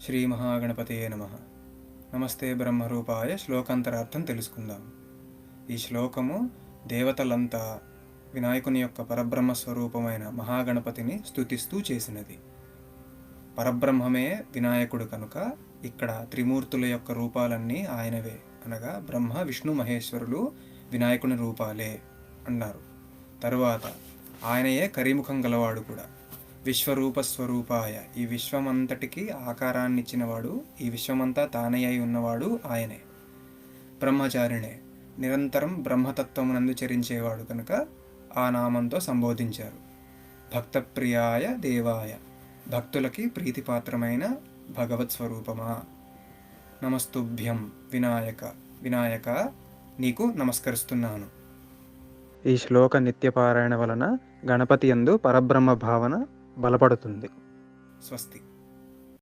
శ్రీ మహాగణపతయే నమః. నమస్తే బ్రహ్మరూపాయ. శ్లోకాంతరార్థం తెలుసుకుందాం. ఈ శ్లోకము దేవతలంతా వినాయకుని యొక్క పరబ్రహ్మ స్వరూపమైన మహాగణపతిని స్తుతిస్తూ చేసినది. పరబ్రహ్మమే వినాయకుడు కనుక ఇక్కడ త్రిమూర్తుల యొక్క రూపాలన్నీ ఆయనవే, అనగా బ్రహ్మ విష్ణు మహేశ్వరులు వినాయకుని రూపాలే అన్నారు. తరువాత ఆయనయే కరిముఖం గలవాడు కూడా. విశ్వరూప స్వరూపాయ, ఈ విశ్వమంతటికి ఆకారాన్నిచ్చినవాడు, ఈ విశ్వమంతా తానే అయి ఉన్నవాడు ఆయనే. బ్రహ్మచారిణే, నిరంతరం బ్రహ్మతత్వమునందు చరించేవాడు కనుక ఆ నామంతో సంబోధించారు. భక్తప్రియాయ దేవాయ, భక్తులకి ప్రీతిపాత్రమైన భగవత్ స్వరూపమా. నమస్తుభ్యం వినాయక, వినాయక నీకు నమస్కరిస్తున్నాను. ఈ శ్లోక నిత్యపారాయణ వలన గణపతి యందు పరబ్రహ్మ భావన బలపడుతుంది. స్వస్తి.